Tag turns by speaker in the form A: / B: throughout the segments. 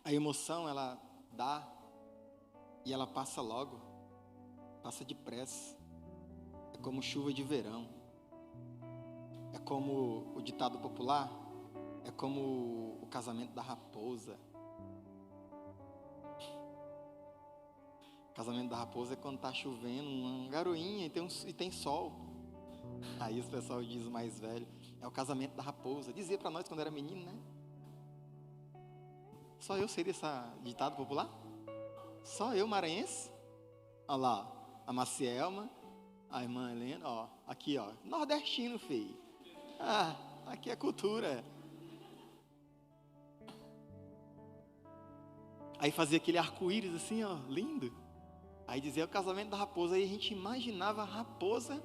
A: A emoção, ela dá e ela passa logo, passa depressa. É como chuva de verão. É como o ditado popular, é como o casamento da raposa. O casamento da raposa é quando está chovendo, uma garoinha e tem sol. Aí os pessoal diz mais velho, é o casamento da raposa. Dizia para nós quando era menino, né? Só eu sei desse ditado popular? Só eu, maranhense? Olha lá, a Macielma, a irmã Helena, ó, aqui, ó, nordestino, filho. Ah, aqui é cultura. Aí fazia aquele arco-íris assim, ó, lindo. Aí dizia o casamento da raposa, aí a gente imaginava a raposa.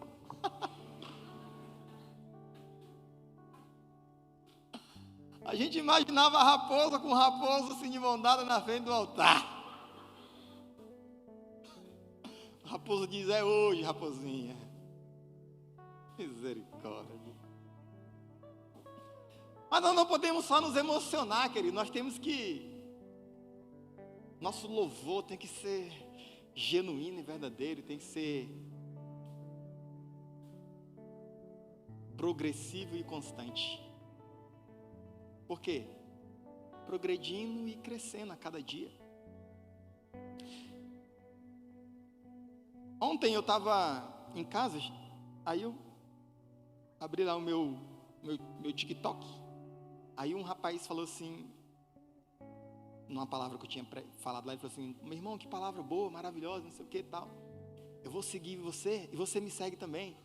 A: A gente imaginava a raposa com o raposo assim de mão dada na frente do altar. A raposa diz, é hoje, raposinha. Misericórdia. Mas nós não podemos só nos emocionar, querido. Nós temos que... Nosso louvor tem que ser genuíno e verdadeiro. Tem que ser progressivo e constante. Por quê? Progredindo e crescendo a cada dia. Ontem eu estava em casa, aí eu abri lá o meu TikTok. Aí um rapaz falou assim, numa palavra que eu tinha falado lá, ele falou assim, meu irmão, que palavra boa, maravilhosa, não sei o que e tal. Eu vou seguir você e você me segue também.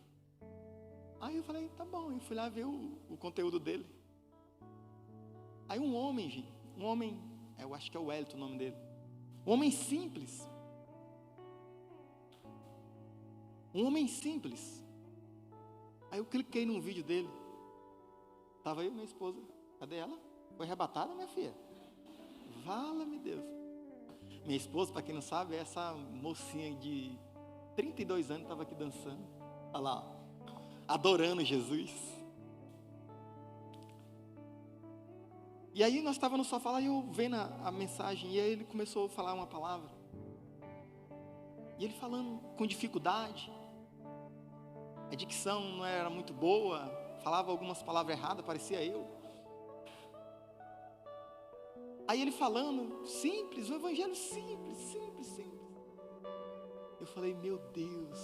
A: Aí eu falei, tá bom, eu fui lá ver o conteúdo dele. Aí um homem, eu acho que é o Wellington o nome dele. Um homem simples. Um homem simples. Aí eu cliquei num vídeo dele. Estava eu e minha esposa. Cadê ela? Foi arrebatada, minha filha? Vala-me Deus. Minha esposa, para quem não sabe, é essa mocinha de 32 anos, estava aqui dançando. Olha lá, adorando Jesus. E aí nós estávamos no sofá lá e eu vendo a mensagem. E aí ele começou a falar uma palavra. E ele falando com dificuldade. A dicção não era muito boa. Falava algumas palavras erradas, parecia eu. Aí ele falando, simples, o evangelho simples. Eu falei, meu Deus.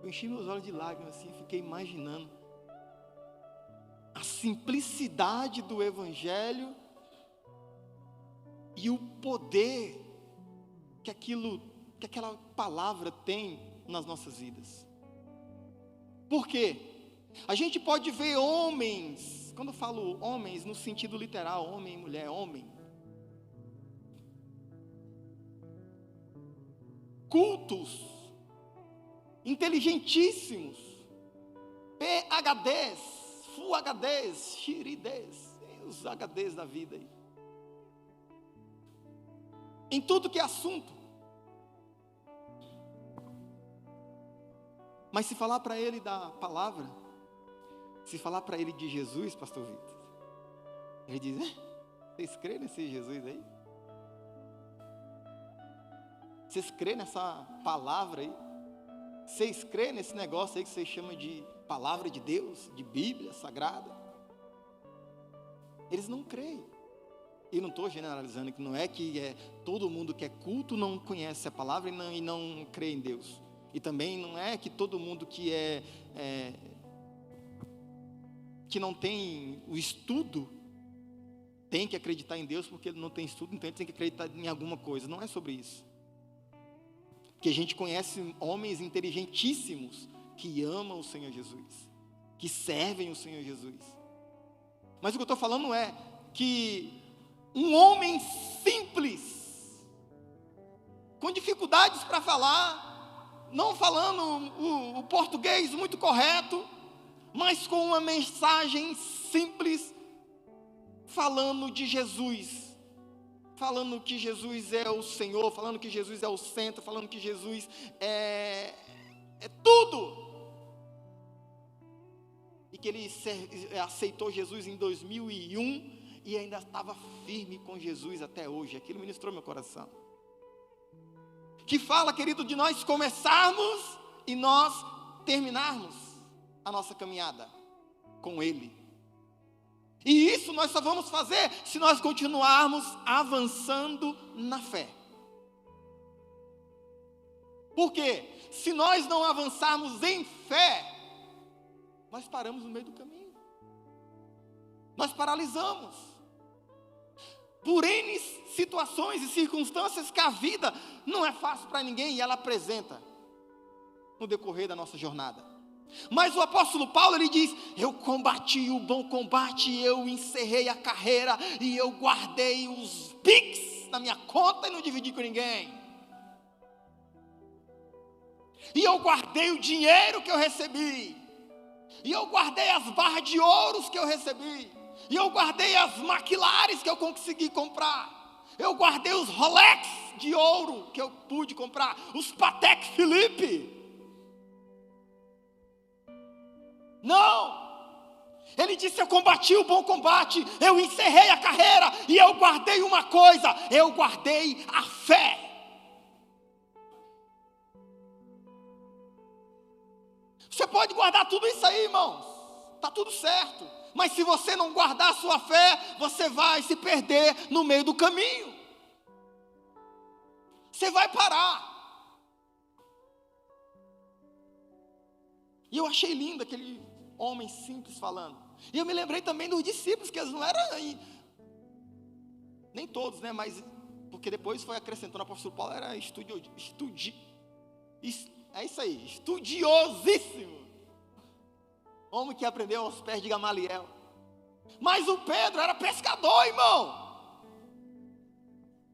A: Eu enchi meus olhos de lágrimas assim, fiquei imaginando a simplicidade do evangelho e o poder que aquela palavra tem nas nossas vidas. Por quê? A gente pode ver homens, quando eu falo homens no sentido literal, homem e mulher, homem, cultos, inteligentíssimos, PhDs, Full HDs, Xirides, os HDs da vida aí, em tudo que é assunto. Mas se falar para ele da palavra, se falar para ele de Jesus, pastor Vitor, ele diz, vocês creem nesse Jesus aí? Vocês creem nessa palavra aí? Vocês creem nesse negócio aí que vocês chamam de palavra de Deus, de Bíblia Sagrada? Eles não creem. E não estou generalizando, que não é que todo mundo que é culto não conhece a palavra e não crê em Deus. E também não é que todo mundo que que não tem o estudo tem que acreditar em Deus, porque ele não tem estudo, então ele tem que acreditar em alguma coisa. Não é sobre isso. Porque a gente conhece homens inteligentíssimos que amam o Senhor Jesus, que servem o Senhor Jesus. Mas o que eu estou falando é que um homem simples, com dificuldades para falar, não falando o português muito correto, mas com uma mensagem simples, falando de Jesus, falando que Jesus é o Senhor, falando que Jesus é o centro, falando que Jesus é tudo. E que ele aceitou Jesus em 2001, e ainda estava firme com Jesus até hoje. Aquilo ministrou meu coração. Que fala, querido, de nós começarmos e nós terminarmos a nossa caminhada com Ele. E isso nós só vamos fazer se nós continuarmos avançando na fé. Por quê? Se nós não avançarmos em fé, nós paramos no meio do caminho. Nós paralisamos. Por N situações e circunstâncias que a vida não é fácil para ninguém e ela apresenta no decorrer da nossa jornada. Mas o apóstolo Paulo, ele diz: eu combati o bom combate, eu encerrei a carreira e eu guardei os Pix na minha conta e não dividi com ninguém. E eu guardei o dinheiro que eu recebi. E eu guardei as barras de ouros que eu recebi. E eu guardei as maquilares que eu consegui comprar. Eu guardei os Rolex de ouro que eu pude comprar. Os Patek Philippe. Não. Ele disse: eu combati o bom combate. Eu encerrei a carreira. E eu guardei uma coisa. Eu guardei a fé. Você pode guardar tudo isso aí, irmãos. Está tudo certo. Mas se você não guardar a sua fé, você vai se perder no meio do caminho. Você vai parar. E eu achei lindo aquele homem simples falando. E eu me lembrei também dos discípulos, que eles não eram aí, nem todos, né? Mas porque depois foi acrescentando, o apóstolo Paulo era é isso aí, estudiosíssimo. Homem que aprendeu aos pés de Gamaliel. Mas o Pedro era pescador, irmão.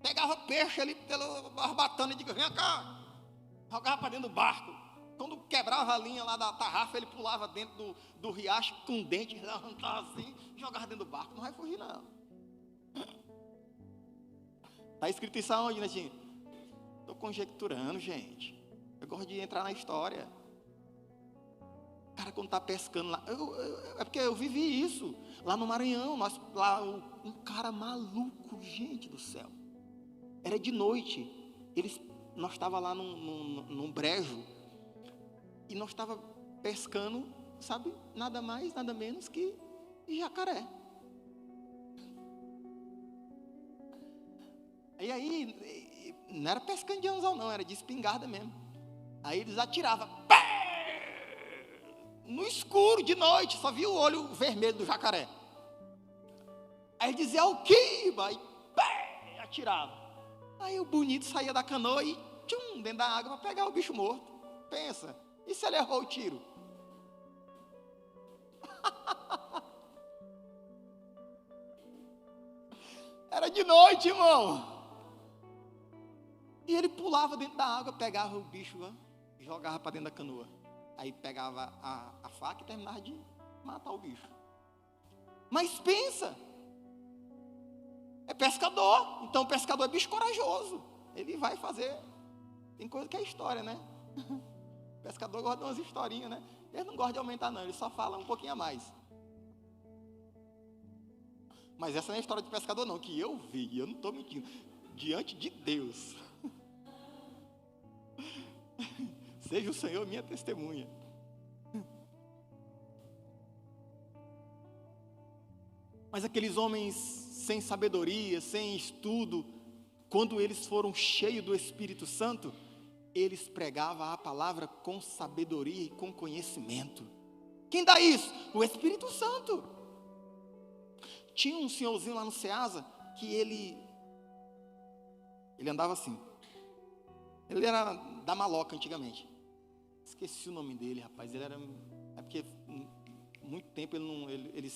A: Pegava peixe ali pela barbatana e dizia: vem cá. Jogava para dentro do barco. Quando quebrava a linha lá da tarrafa, ele pulava dentro do riacho com dente, arrancava assim, e jogava dentro do barco. Não vai fugir, não. Está escrito isso aonde, Netinho? Estou conjecturando, gente. Eu gosto de entrar na história. O cara, quando está pescando lá, é porque eu vivi isso lá no Maranhão. Um cara maluco, gente do céu. Era de noite. Nós estávamos lá num brejo e nós estávamos pescando, sabe, nada mais, nada menos que jacaré. E aí, não era pescando de anzol não, era de espingarda mesmo. Aí eles atiravam, no escuro, de noite, só via o olho vermelho do jacaré. Aí dizia: o que? E atirava. Aí o bonito saía da canoa e tchum, dentro da água para pegar o bicho morto. Pensa, e se ele errou o tiro? Era de noite, irmão. E ele pulava dentro da água, pegava o bicho e jogava para dentro da canoa. Aí pegava a faca e terminava de matar o bicho. Mas pensa, é pescador. Então pescador é bicho corajoso. Ele vai fazer. Tem coisa que é história, né? Pescador gosta de umas historinhas, né? Ele não gosta de aumentar não, ele só fala um pouquinho a mais. Mas essa não é a história de pescador não, que eu vi, eu não estou mentindo. Diante de Deus. Seja o Senhor minha testemunha. Mas aqueles homens sem sabedoria, sem estudo, quando eles foram cheios do Espírito Santo, eles pregavam a palavra com sabedoria e com conhecimento. Quem dá isso? O Espírito Santo. Tinha um senhorzinho lá no Ceasa, que ele andava assim. Ele era da maloca antigamente. Esqueci o nome dele, rapaz. Ele era... É porque muito tempo ele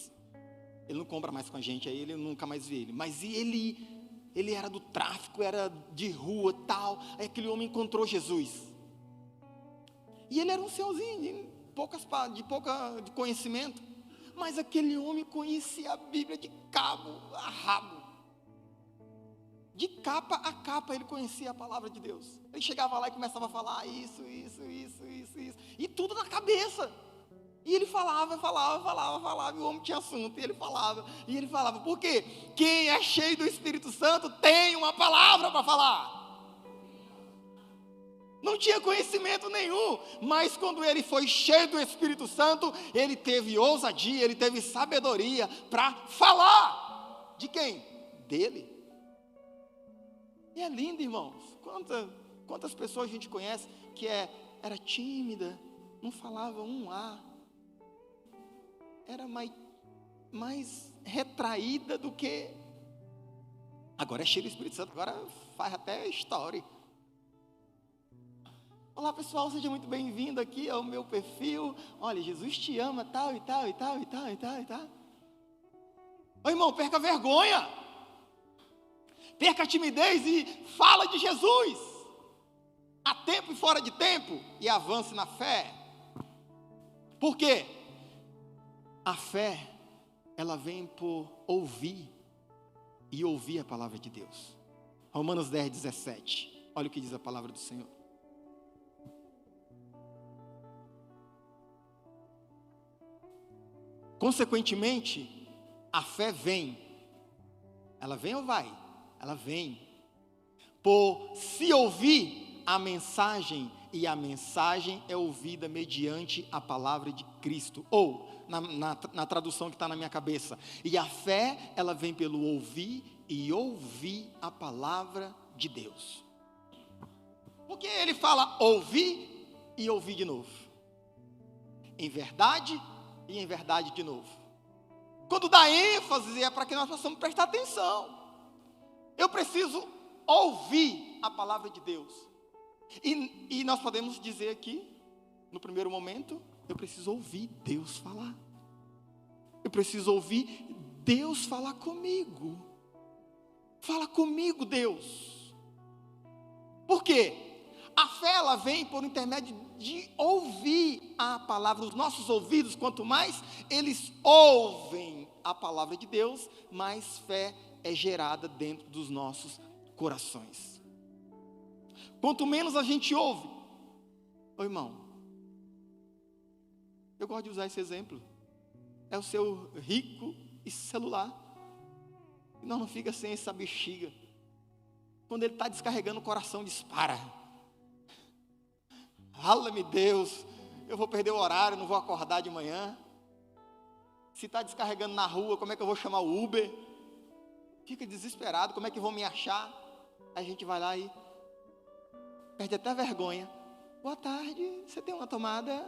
A: não compra mais com a gente, aí ele nunca mais vê ele. Mas ele era do tráfico, era de rua e tal. Aí aquele homem encontrou Jesus. E ele era um senhorzinho de conhecimento. Mas aquele homem conhecia a Bíblia de cabo a rabo. De capa a capa ele conhecia a palavra de Deus. Ele chegava lá e começava a falar isso. E tudo na cabeça. E ele falava, e o homem tinha assunto, e ele falava, por quê? Quem é cheio do Espírito Santo tem uma palavra para falar. Não tinha conhecimento nenhum, mas quando ele foi cheio do Espírito Santo, ele teve ousadia, ele teve sabedoria para falar. De quem? Dele. E é lindo, irmãos. Quantas pessoas a gente conhece que era tímida, não falava um A, era mais retraída do que... Agora é cheio do Espírito Santo, agora faz até história. Olá pessoal, seja muito bem-vindo aqui ao meu perfil. Olha, Jesus te ama, tal e tal e tal e tal e tal e tal. Ô irmão, perca a vergonha, perca a timidez e fala de Jesus, a tempo e fora de tempo, e avance na fé. Por quê? A fé, ela vem por ouvir, e ouvir a palavra de Deus. Romanos 10, 17, olha o que diz a palavra do Senhor. Consequentemente, a fé vem. Ela vem ou vai? Ela vem. Por se ouvir a mensagem, e a mensagem é ouvida mediante a palavra de Cristo. Ou, na tradução que está na minha cabeça, e a fé, ela vem pelo ouvir e ouvir a palavra de Deus. Porque ele fala ouvir e ouvir de novo. Em verdade e em verdade de novo. Quando dá ênfase é para que nós possamos prestar atenção. Eu preciso ouvir a palavra de Deus. E nós podemos dizer aqui, no primeiro momento, eu preciso ouvir Deus falar. Eu preciso ouvir Deus falar comigo. Fala comigo, Deus. Por quê? A fé, ela vem por intermédio de ouvir a palavra. Os nossos ouvidos, quanto mais eles ouvem a palavra de Deus, mais fé é gerada dentro dos nossos corações. Quanto menos a gente ouve, ô irmão, eu gosto de usar esse exemplo, é o seu rico e celular, e nós não fica sem essa bexiga, quando ele está descarregando o coração dispara, fala-me Deus, eu vou perder o horário, não vou acordar de manhã, se está descarregando na rua, como é que eu vou chamar o Uber, fica desesperado, como é que vão me achar, aí a gente vai lá e perde até vergonha. Boa tarde, você tem uma tomada?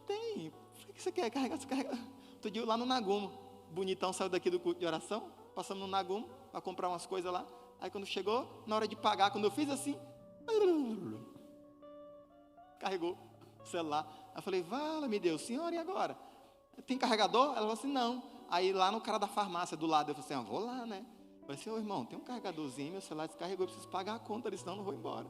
A: Tem. Por que você quer carregar? Você carrega? Outro dia lá no Nagumo, bonitão saiu daqui do culto de oração, passamos no Nagumo para comprar umas coisas lá. Aí quando chegou, na hora de pagar, quando eu fiz assim, carregou o celular. Aí eu falei, vala-me Deus, senhora, e agora? Tem carregador? Ela falou assim, não. Aí lá no cara da farmácia do lado, eu falei assim, vou lá, né? Eu falei assim, ô irmão, tem um carregadorzinho, meu celular descarregou, eu preciso pagar a conta, senão eu não vou embora.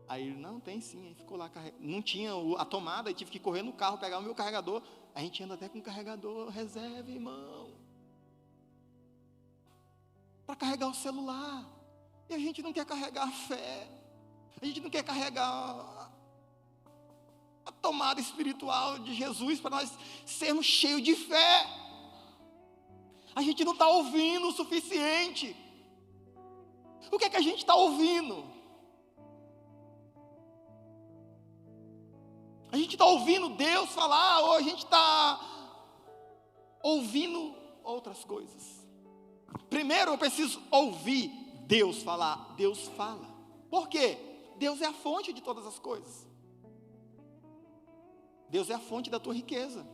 A: Aí ele, não, tem sim, aí ficou lá, não tinha a tomada, aí tive que correr no carro, pegar o meu carregador, a gente anda até com carregador reserva, irmão, para carregar o celular, e a gente não quer carregar a fé, a gente não quer carregar a tomada espiritual de Jesus, para nós sermos cheios de fé, a gente não está ouvindo o suficiente. O que é que a gente está ouvindo? A gente está ouvindo Deus falar, ou a gente está ouvindo outras coisas? Primeiro eu preciso ouvir Deus falar. Deus fala. Por quê? Deus é a fonte de todas as coisas. Deus é a fonte da tua riqueza.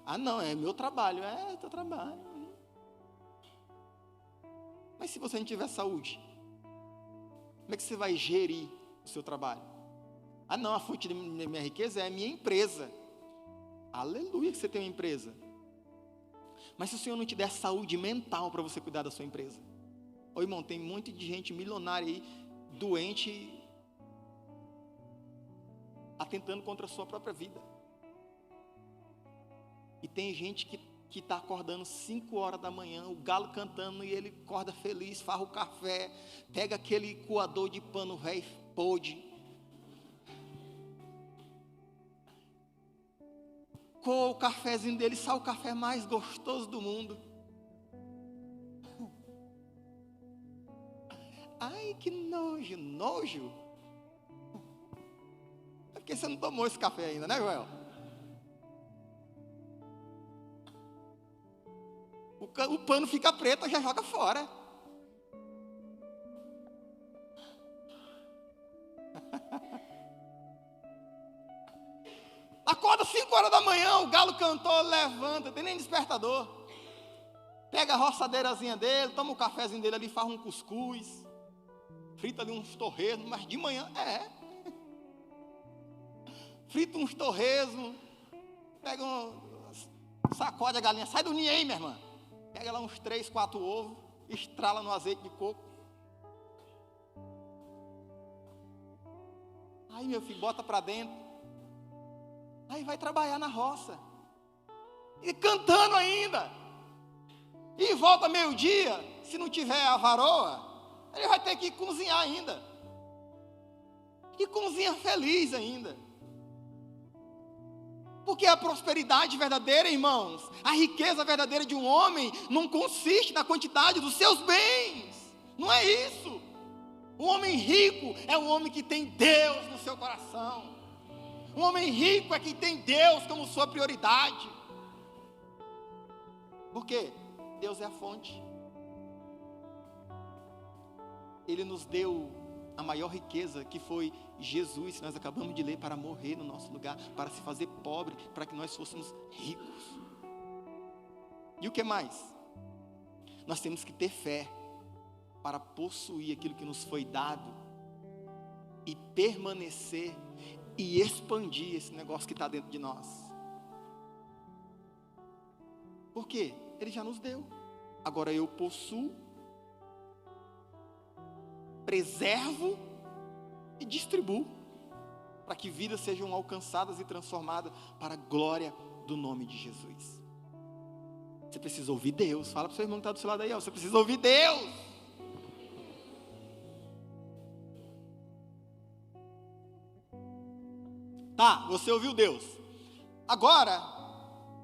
A: Ah não, é meu trabalho. É teu trabalho. Mas se você não tiver saúde, como é que você vai gerir o seu trabalho? Ah não, a fonte da minha riqueza é a minha empresa. Aleluia que você tem uma empresa. Mas se o Senhor não te der saúde mental para você cuidar da sua empresa. Ô irmão, tem um monte de gente milionária aí, doente, atentando contra a sua própria vida. E tem gente que está acordando 5 horas da manhã, o galo cantando, e ele acorda feliz, farra o café, pega aquele coador de pano velho, podre, coou o cafezinho dele, sai o café mais gostoso do mundo. Ai, que nojo, nojo. É porque você não tomou esse café ainda, né, Joel? O pano fica preto, já joga fora. Acorda 5 horas da manhã, o galo cantou, levanta, tem nem despertador. Pega a roçadeirazinha dele, toma o cafezinho dele ali, faz um cuscuz, frita ali uns torresmos, mas de manhã, frita uns torresmos, pega sacode a galinha, sai do ninho aí, minha irmã. Pega lá uns 3, 4 ovos, estrala no azeite de coco. Aí, meu filho, bota para dentro. Aí vai trabalhar na roça. E cantando ainda. E volta meio-dia, se não tiver a varoa, ele vai ter que cozinhar ainda. E cozinha feliz ainda. Porque a prosperidade verdadeira, irmãos, a riqueza verdadeira de um homem não consiste na quantidade dos seus bens. Não é isso. Um homem rico é um homem que tem Deus no seu coração. Um homem rico é quem tem Deus como sua prioridade. Por quê? Deus é a fonte. Ele nos deu a maior riqueza, que foi Jesus, que nós acabamos de ler, para morrer no nosso lugar, para se fazer pobre, para que nós fôssemos ricos. E o que mais? Nós temos que ter fé para possuir aquilo que nos foi dado e permanecer e expandir esse negócio que está dentro de nós. Por quê? Ele já nos deu. Agora eu possuo, preservo e distribuo, para que vidas sejam alcançadas e transformadas para a glória do nome de Jesus. Você precisa ouvir Deus. Fala para o seu irmão que está do seu lado aí, ó. Você precisa ouvir Deus. Tá, você ouviu Deus. Agora,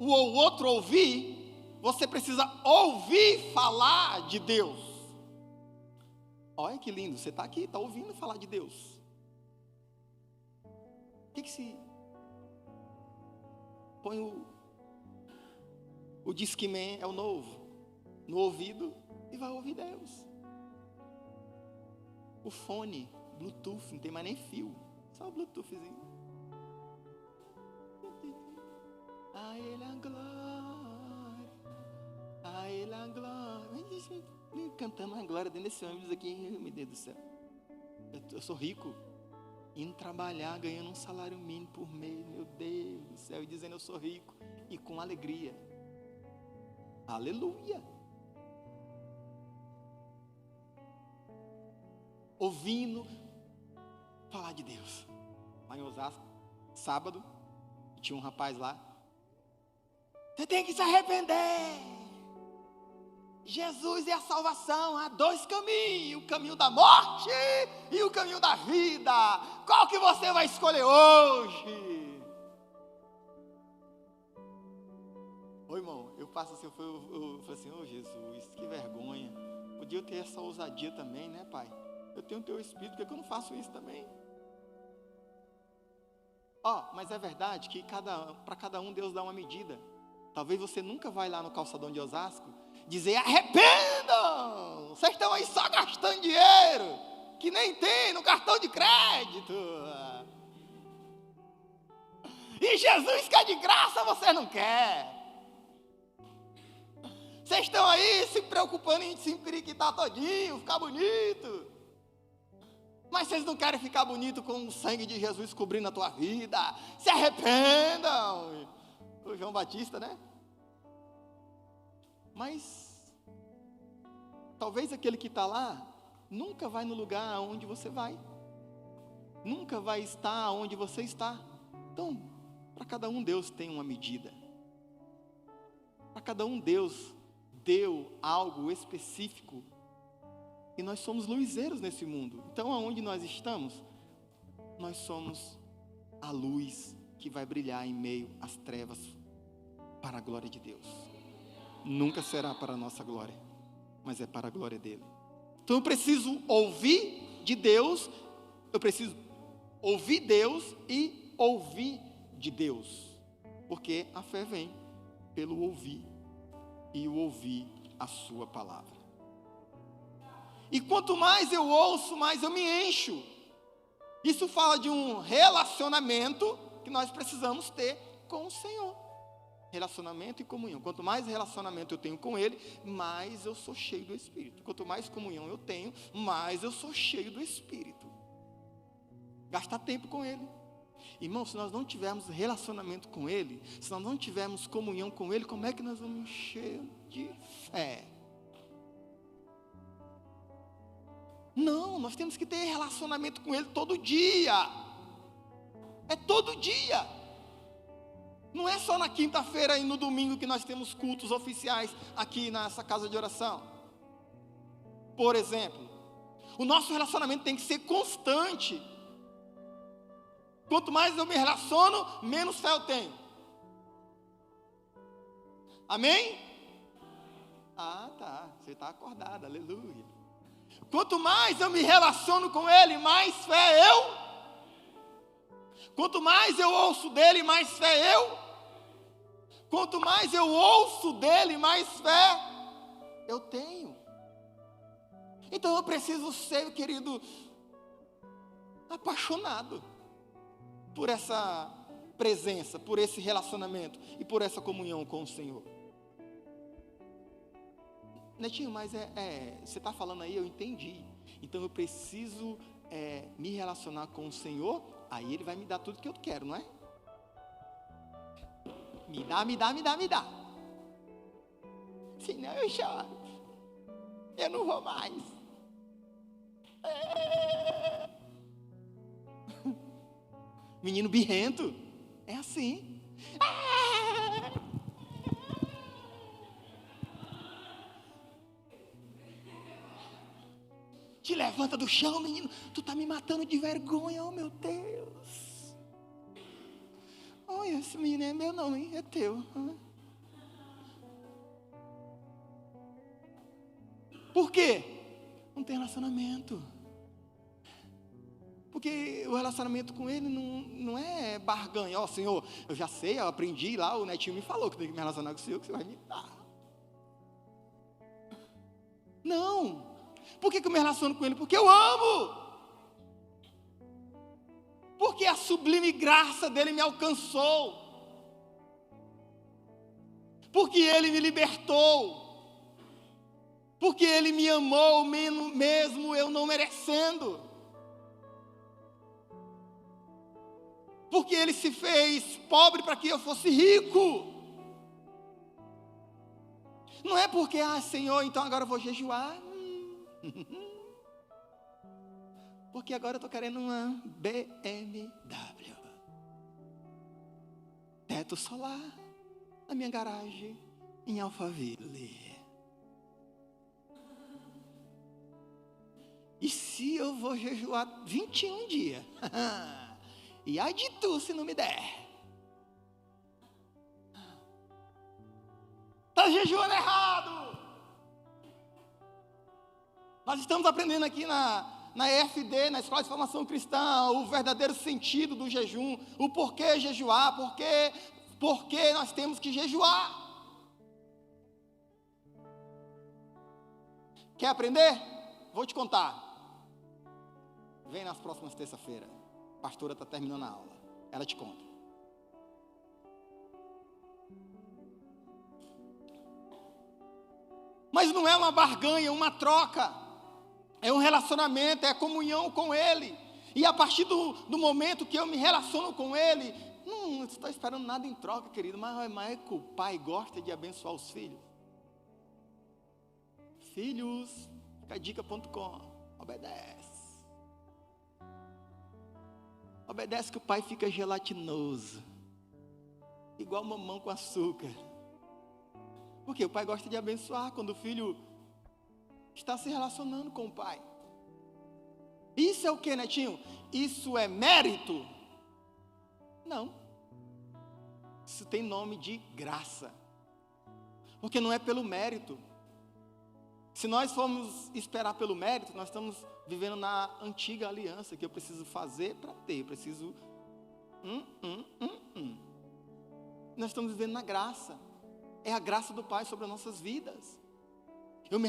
A: o outro ouvir, você precisa ouvir falar de Deus. Olha que lindo, você está aqui, está ouvindo falar de Deus. O que se... Põe o Discman, é o novo, no ouvido e vai ouvir Deus. O fone, Bluetooth, não tem mais nem fio, só o Bluetoothzinho. A Ele a glória, a Ele a glória. Cantando a glória dentro desse ônibus aqui, meu Deus do céu. Eu sou rico, indo trabalhar, ganhando um salário mínimo por mês, meu Deus do céu, e dizendo eu sou rico, e com alegria. Aleluia. Ouvindo falar de Deus. Lá em Osasco, sábado, tinha um rapaz lá. Você tem que se arrepender. Jesus é a salvação. Há 2 caminhos: o caminho da morte e o caminho da vida. Qual que você vai escolher hoje? Ô irmão, eu passo assim, eu falei assim, ô Jesus, que vergonha. Podia eu ter essa ousadia também, né, Pai? Eu tenho o teu Espírito, por que eu não faço isso também? Mas é verdade que para cada um Deus dá uma medida. Talvez você nunca vai lá no calçadão de Osasco dizer: arrependam, vocês estão aí só gastando dinheiro que nem tem no cartão de crédito, e Jesus quer de graça, você não quer. Vocês estão aí se preocupando em se empiriquitar todinho, ficar bonito, mas vocês não querem ficar bonito com o sangue de Jesus cobrindo a tua vida. Se arrependam. O João Batista, né? Mas talvez aquele que está lá nunca vai no lugar onde você vai, nunca vai estar onde você está. Então, para cada um Deus tem uma medida. Para cada um Deus deu algo específico. E nós somos luzeiros nesse mundo. Então, aonde nós estamos, nós somos a luz que vai brilhar em meio às trevas para a glória de Deus. Nunca será para a nossa glória, mas é para a glória dele. Então eu preciso ouvir de Deus, eu preciso ouvir Deus e ouvir de Deus. Porque a fé vem pelo ouvir, e o ouvir a sua palavra. E quanto mais eu ouço, mais eu me encho. Isso fala de um relacionamento que nós precisamos ter com o Senhor. Relacionamento e comunhão. Quanto mais relacionamento eu tenho com Ele, mais eu sou cheio do Espírito. Quanto mais comunhão eu tenho, mais eu sou cheio do Espírito. Gastar tempo com Ele. Irmão, se nós não tivermos relacionamento com Ele, se nós não tivermos comunhão com Ele, como é que nós vamos encher de fé? Não, nós temos que ter relacionamento com Ele todo dia. É todo dia. Não é só na quinta-feira e no domingo que nós temos cultos oficiais aqui nessa casa de oração. Por exemplo, o nosso relacionamento tem que ser constante. Quanto mais eu me relaciono, menos fé eu tenho. Amém? Ah, tá. Você está acordado, aleluia. Quanto mais eu me relaciono com Ele, mais fé eu. Quanto mais eu ouço dEle, mais fé eu. Quanto mais eu ouço dEle, mais fé eu tenho. Então eu preciso ser, querido, apaixonado por essa presença, por esse relacionamento e por essa comunhão com o Senhor. Netinho, mas você está falando aí, eu entendi. Então eu preciso me relacionar com o Senhor, aí Ele vai me dar tudo que eu quero, não é? Me dá, me dá, me dá, me dá. Senão eu choro. Eu não vou mais. Menino birrento, é assim. Te levanta do chão, menino. Tu tá me matando de vergonha, oh meu Deus. Olha, esse menino é meu não, hein? É teu. Por quê? Não tem relacionamento. Porque o relacionamento com Ele não é barganha. Ó, Senhor, eu já sei, eu aprendi lá, o Netinho me falou que tem que me relacionar com o Senhor, que você vai me dar. Não. Por que eu me relaciono com Ele? Porque eu amo. Porque a sublime graça dEle me alcançou. Porque Ele me libertou. Porque Ele me amou, mesmo eu não merecendo. Porque Ele se fez pobre para que eu fosse rico. Não é porque, Senhor, então agora eu vou jejuar. Porque agora eu estou querendo uma BMW. Teto solar na minha garagem em Alphaville. E se eu vou jejuar 21 dias? E ai de tu se não me der. Está jejuando errado. Nós estamos aprendendo aqui na EFD, na Escola de Formação Cristã, o verdadeiro sentido do jejum, o porquê jejuar, porquê nós temos que jejuar. Quer aprender? Vou te contar. Vem nas próximas terça-feira. A pastora está terminando a aula. Ela te conta. Mas não é uma barganha, uma troca. É um relacionamento, é a comunhão com Ele. E a partir do momento que eu me relaciono com Ele, não estou esperando nada em troca, querido. Mas é que o pai gosta de abençoar os filhos. Filhos, ficadica.com, obedece. Obedece que o pai fica gelatinoso. Igual mamão com açúcar. Porque o pai gosta de abençoar quando o filho está se relacionando com o pai. Isso é o que, Netinho? Isso é mérito? Não. Isso tem nome de graça. Porque não é pelo mérito. Se nós formos esperar pelo mérito, nós estamos vivendo na antiga aliança, que eu preciso fazer para ter, eu preciso... Nós estamos vivendo na graça. É a graça do Pai sobre as nossas vidas. Eu me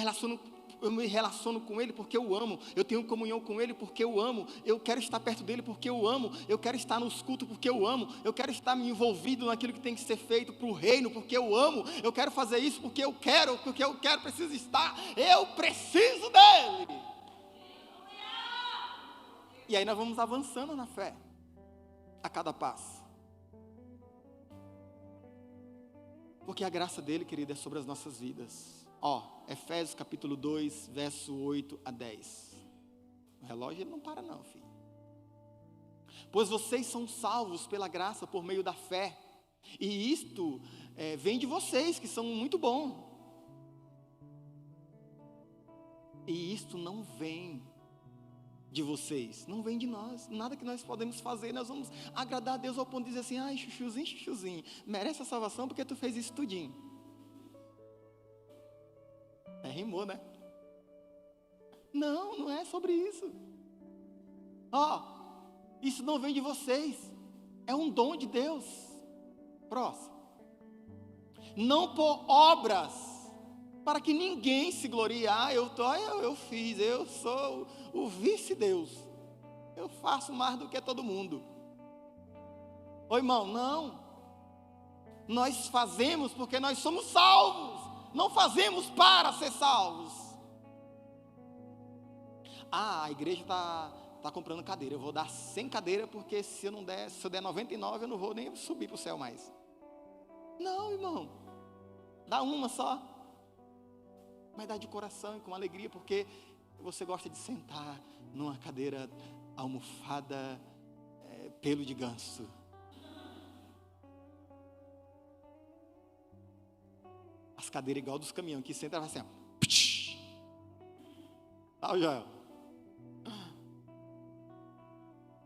A: relaciono com Ele porque eu amo. Eu tenho comunhão com Ele porque eu amo. Eu quero estar perto dEle porque eu amo. Eu quero estar nos cultos porque eu amo. Eu quero estar me envolvido naquilo que tem que ser feito para o reino porque eu amo. Eu quero fazer isso porque eu quero, preciso estar. Eu preciso dEle. E aí nós vamos avançando na fé, a cada passo. Porque a graça dEle, querida, é sobre as nossas vidas. Efésios capítulo 2, verso 8 a 10. O relógio ele não para não, filho. Pois vocês são salvos pela graça por meio da fé. E isto vem de vocês, que são muito bons. E isto não vem de vocês, não vem de nós. Nada que nós podemos fazer, nós vamos agradar a Deus ao ponto de dizer assim, ai, chuchuzinho, merece a salvação porque tu fez isso tudinho. Rimou, né? Não é sobre isso. Isso não vem de vocês. É um dom de Deus. Próximo. Não por obras, para que ninguém se glorie. Eu fiz, eu sou o vice-deus. Eu faço mais do que todo mundo. Irmão, não. Nós fazemos porque nós somos salvos. Não fazemos para ser salvos. A igreja está comprando cadeira. Eu vou dar 100 cadeiras, porque se eu der 99, eu não vou nem subir para o céu mais. Não, irmão. Dá uma só. Mas dá de coração e com alegria, porque você gosta de sentar numa cadeira almofada, pelo de ganso. As cadeiras igual dos caminhões, que senta e vai assim, ó. Joel.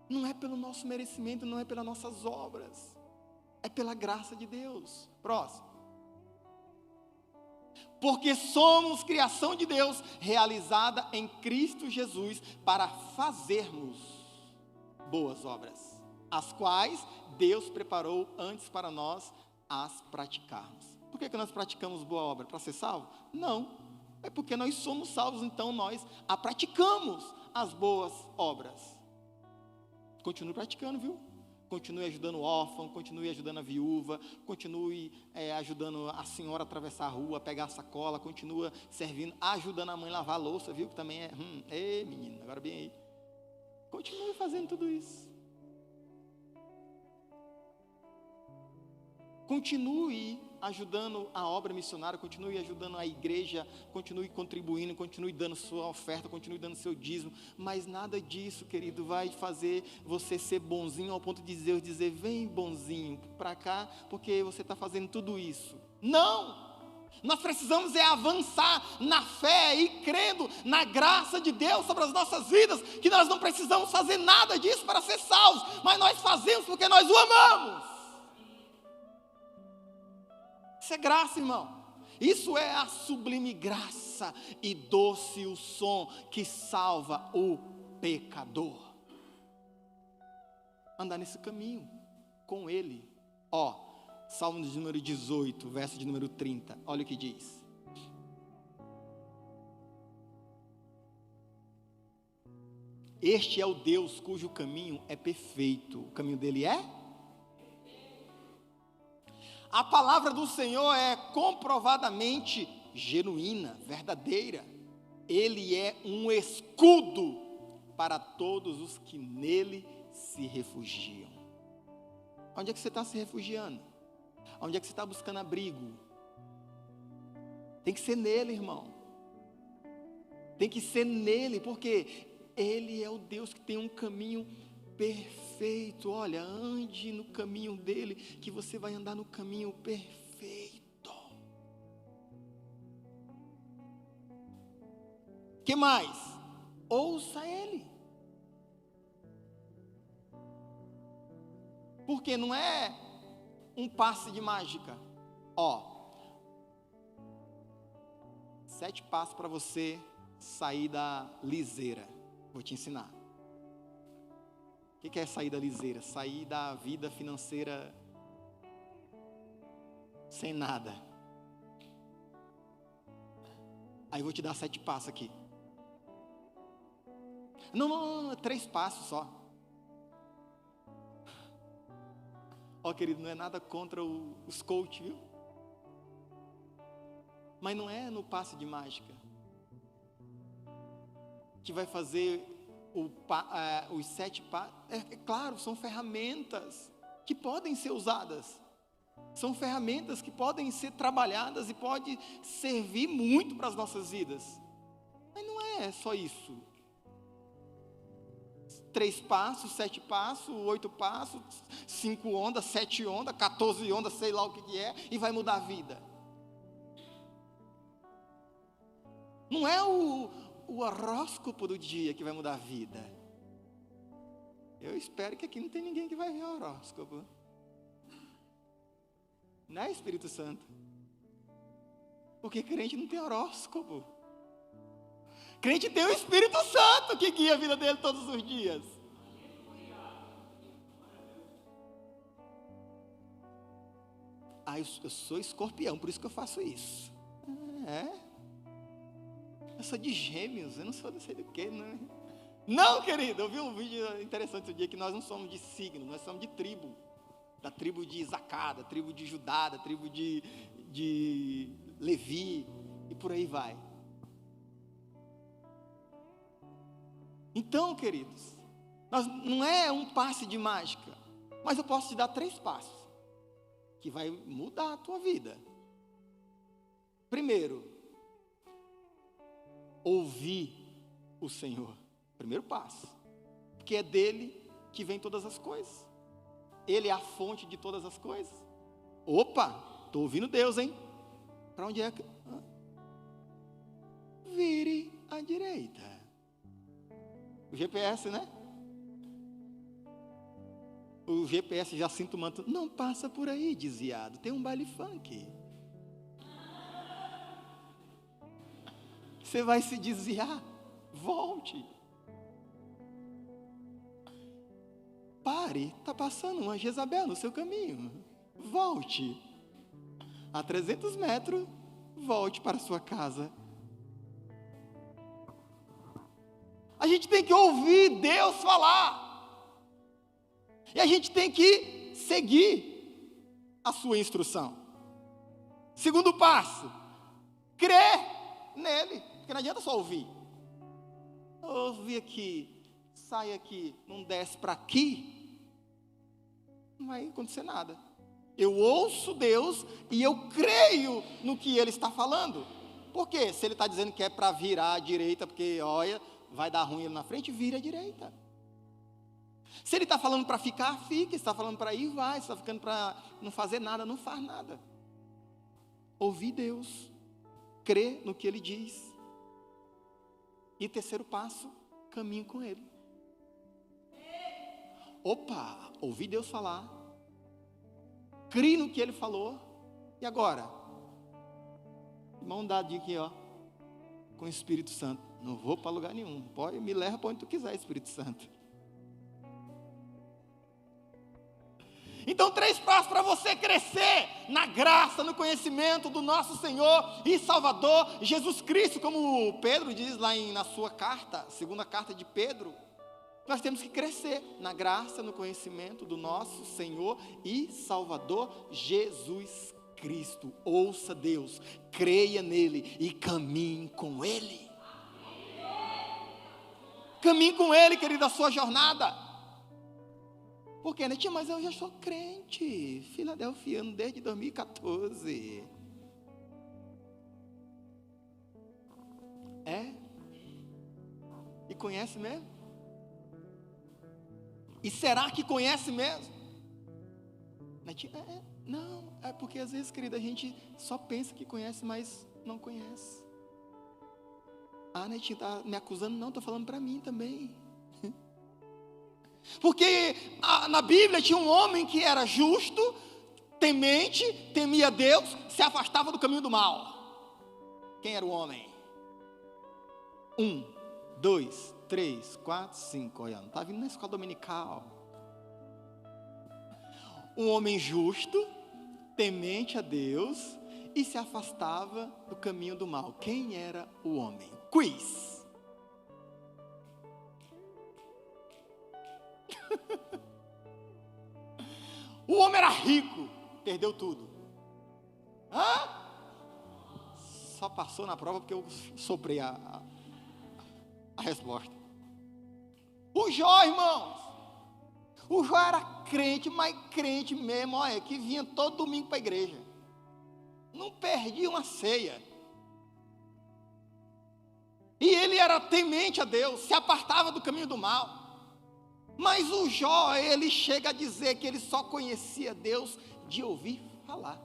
A: Não é pelo nosso merecimento, não é pelas nossas obras. É pela graça de Deus. Próximo. Porque somos criação de Deus, realizada em Cristo Jesus, para fazermos boas obras, as quais Deus preparou antes para nós as praticarmos. Por que nós praticamos boa obra? Para ser salvo? Não. É porque nós somos salvos, então nós praticamos as boas obras. Continue praticando, viu? Continue ajudando o órfão, continue ajudando a viúva, continue ajudando a senhora a atravessar a rua, pegar a sacola, continua servindo, ajudando a mãe a lavar a louça, viu? Que também é, ei menino, agora bem aí. Continue fazendo tudo isso. Continue ajudando a obra missionária, continue ajudando a igreja, continue contribuindo, continue dando sua oferta, continue dando seu dízimo, mas nada disso, querido, vai fazer você ser bonzinho ao ponto de Deus dizer, vem bonzinho para cá, porque você está fazendo tudo isso. Não! Nós precisamos avançar na fé e crendo na graça de Deus sobre as nossas vidas, que nós não precisamos fazer nada disso para ser salvos, mas nós fazemos porque nós o amamos. Isso é graça, irmão. Isso é a sublime graça e doce o som que salva o pecador. Andar nesse caminho com Ele. Salmo de número 18, verso de número 30. Olha o que diz. Este é o Deus cujo caminho é perfeito. O caminho dele é? A palavra do Senhor é comprovadamente genuína, verdadeira. Ele é um escudo para todos os que nele se refugiam. Onde é que você está se refugiando? Onde é que você está buscando abrigo? Tem que ser nele, irmão. Tem que ser nele, porque Ele é o Deus que tem um caminho perfeito. Olha, ande no caminho dele, que você vai andar no caminho perfeito. Que mais? Ouça Ele. Porque não é um passe de mágica. Ó, 7 passos para você sair da liseira. Vou te ensinar. O que é sair da liseira? Sair da vida financeira sem nada. Aí eu vou te dar 7 passos aqui. Não, 3 passos só. Ó, querido, não é nada contra os coach, viu? Mas não é no passe de mágica que vai fazer os 7 passos. É claro, são ferramentas que podem ser usadas. São ferramentas que podem ser trabalhadas e podem servir muito para as nossas vidas. Mas não é só isso. 3 passos, 7 passos, 8 passos, 5 ondas, 7 ondas, 14 ondas, sei lá o que é, e vai mudar a vida. Não é o horóscopo do dia que vai mudar a vida. Eu espero que aqui não tem ninguém que vai ver horóscopo. Não é Espírito Santo? Porque crente não tem horóscopo. Crente tem o Espírito Santo que guia a vida dele todos os dias. Eu sou escorpião, por isso que eu faço isso. Eu sou de Gêmeos, eu não sou desse do que, não. Não, querido, eu vi um vídeo interessante outro dia que nós não somos de signo, nós somos de tribo. Da tribo de Isacar, da tribo de Judá, da tribo de Levi, e por aí vai. Então, queridos, não é um passe de mágica, mas eu posso te dar 3 passos, que vai mudar a tua vida. Primeiro, ouvir o Senhor. Primeiro passo, porque é dele que vem todas as coisas. Ele é a fonte de todas as coisas. Opa, estou ouvindo Deus, hein? Para onde é que... Vire à direita. O GPS, né? O GPS já sinto o manto. Não passa por aí, desviado. Tem um baile funk. Você vai se desviar. Volte. Pare, está passando uma Jezabel no seu caminho. Volte. A 300 metros, volte para a sua casa. A gente tem que ouvir Deus falar. E a gente tem que seguir a sua instrução. Segundo passo, crer nele. Porque não adianta só ouvir. Ouvir aqui, sai aqui, não desce para aqui. Não vai acontecer nada. Eu ouço Deus e eu creio no que Ele está falando. Por quê? Se Ele está dizendo que é para virar à direita, porque olha, vai dar ruim ali na frente, vira à direita. Se Ele está falando para ficar, fica. Se está falando para ir, vai. Se está ficando para não fazer nada, não faz nada. Ouvir Deus, crer no que Ele diz. E terceiro passo, caminho com Ele. Opa, ouvi Deus falar, crie no que Ele falou, e agora? Mão dada aqui, ó, com o Espírito Santo. Não vou para lugar nenhum, pode, me leva para onde tu quiser, Espírito Santo. Então, 3 passos para você crescer na graça, no conhecimento do nosso Senhor e Salvador, Jesus Cristo, como Pedro diz lá na sua carta, segunda carta de Pedro. Nós temos que crescer na graça, no conhecimento do nosso Senhor e Salvador Jesus Cristo. Ouça Deus, creia nele e caminhe com Ele. Caminhe com Ele, querido, a sua jornada. Por quê, né, tia? Mas eu já sou crente, filadelfiano desde 2014. É? E conhece mesmo? E será que conhece mesmo? Não, é porque às vezes, querida, a gente só pensa que conhece, mas não conhece. Ah, Netinho, está me acusando? Não, estou falando para mim também. Porque na Bíblia tinha um homem que era justo, temente, temia Deus, se afastava do caminho do mal. Quem era o homem? 1, 2, 3, 4, 5, olha, não está vindo na escola dominical. Um homem justo, temente a Deus, e se afastava do caminho do mal. Quem era o homem? Quiz. O homem era rico, perdeu tudo. Só passou na prova porque eu soprei a resposta. O Jó, irmãos. O Jó era crente, mas crente mesmo, olha, que vinha todo domingo para a igreja. Não perdia uma ceia. E ele era temente a Deus, se apartava do caminho do mal. Mas o Jó, ele chega a dizer que ele só conhecia Deus de ouvir falar.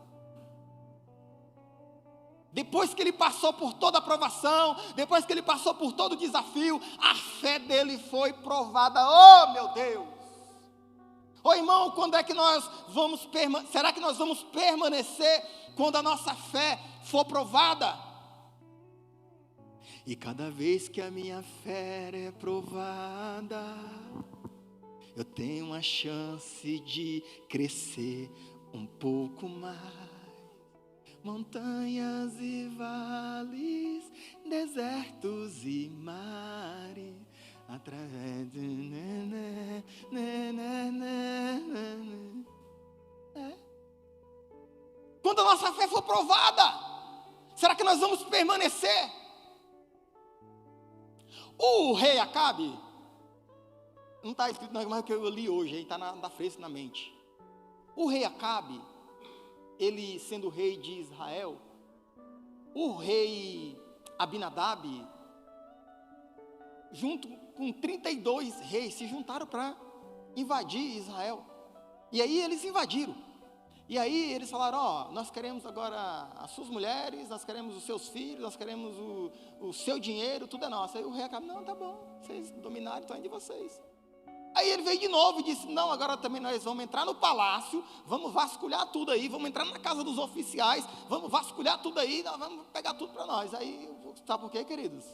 A: Depois que ele passou por toda a provação, depois que ele passou por todo o desafio, a fé dele foi provada. Oh, meu Deus! Oh, irmão, quando é que nós vamos será que nós vamos permanecer quando a nossa fé for provada? E cada vez que a minha fé é provada, eu tenho uma chance de crescer um pouco mais. Montanhas e vales, desertos e mares, através de... Quando a nossa fé for provada, será que nós vamos permanecer? O rei Acabe, não está escrito mais do que eu li hoje, aí está na frente na mente. O rei Acabe, ele sendo rei de Israel, o rei Abinadab, junto com 32 reis, se juntaram para invadir Israel. E aí eles invadiram. E aí eles falaram, nós queremos agora as suas mulheres, nós queremos os seus filhos, nós queremos o seu dinheiro, tudo é nosso. Aí o rei Acabe, não, tá bom, vocês dominaram, então é de vocês. Aí ele veio de novo e disse, não, agora também nós vamos entrar no palácio, vamos vasculhar tudo aí, vamos entrar na casa dos oficiais, vamos vasculhar tudo aí, nós vamos pegar tudo para nós. Aí, sabe por quê, queridos?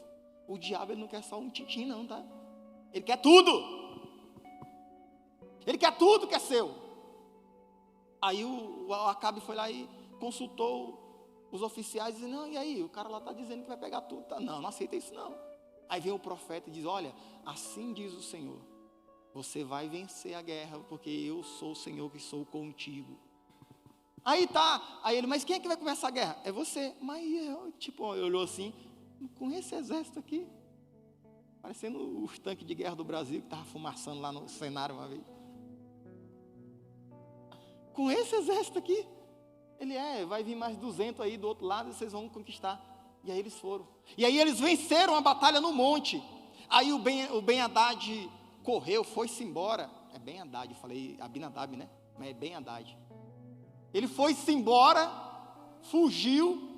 A: O diabo, ele não quer só um tintim não, tá? Ele quer tudo. Ele quer tudo que é seu. Aí o Acabe foi lá e consultou os oficiais e disse, não, e aí? O cara lá está dizendo que vai pegar tudo. Tá? Não, não aceita isso não. Aí vem o profeta e diz, olha, assim diz o Senhor. Você vai vencer a guerra, porque eu sou o Senhor que sou contigo. Aí ele, mas quem é que vai começar a guerra? É você. Mas eu, olhou assim, com esse exército aqui, parecendo os tanques de guerra do Brasil, que estavam fumaçando lá no cenário uma vez. Com esse exército aqui, ele vai vir mais 200 aí do outro lado, e vocês vão conquistar. E aí eles foram. E aí eles venceram a batalha no monte. Aí o Ben-Hadad correu, foi-se embora. É Ben-Hadad, eu falei Abinadab, né? Mas é Ben-Hadad. Ele foi-se embora, fugiu.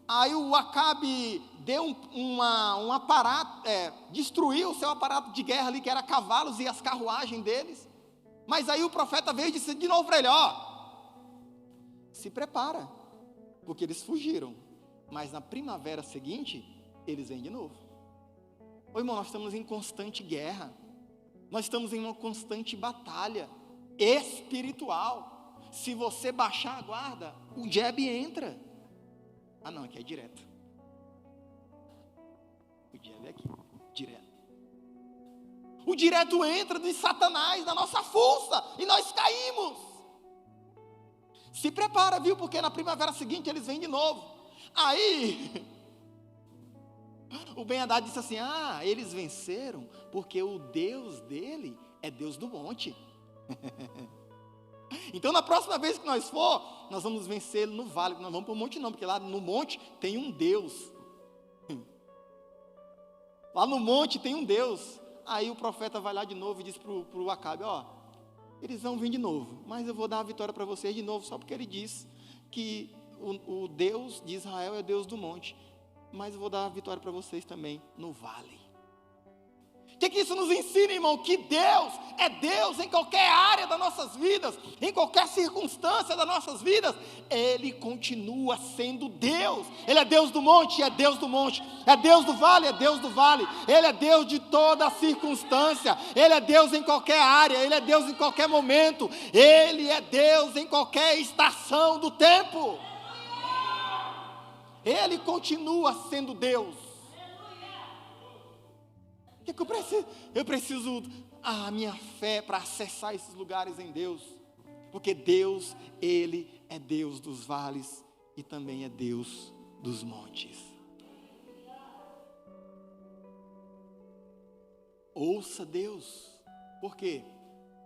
A: Aí o Acabe deu um aparato, destruiu o seu aparato de guerra ali, que era cavalos e as carruagens deles. Mas aí o profeta veio e disse de novo para ele, se prepara, porque eles fugiram. Mas na primavera seguinte, eles vêm de novo. Ô irmão, nós estamos em constante guerra. Nós estamos em uma constante batalha espiritual. Se você baixar a guarda, o jab entra. Ah não, aqui é direto. O jab é aqui, direto. O direto entra de Satanás na nossa força e nós caímos. Se prepara, viu? Porque na primavera seguinte eles vêm de novo. Aí o Ben-Hadad disse assim, eles venceram porque o Deus dele é Deus do monte. Então na próxima vez que nós for, nós vamos vencê-lo no vale. Nós vamos para o monte não, porque lá no monte tem um Deus. Lá no monte tem um Deus. Aí o profeta vai lá de novo e diz para o Acabe, eles vão vir de novo, mas eu vou dar a vitória para vocês de novo, só porque ele diz que o Deus de Israel é Deus do monte. Mas eu vou dar a vitória para vocês também no vale. O que isso nos ensina, irmão? Que Deus é Deus em qualquer área das nossas vidas, em qualquer circunstância das nossas vidas. Ele continua sendo Deus. Ele é Deus do monte, é Deus do monte. É Deus do vale, é Deus do vale. Ele é Deus de toda circunstância. Ele é Deus em qualquer área. Ele é Deus em qualquer momento. Ele é Deus em qualquer estação do tempo. Ele continua sendo Deus. O que eu preciso? Eu preciso a minha fé para acessar esses lugares em Deus. Porque Deus, Ele é Deus dos vales e também é Deus dos montes. Ouça Deus. Por quê?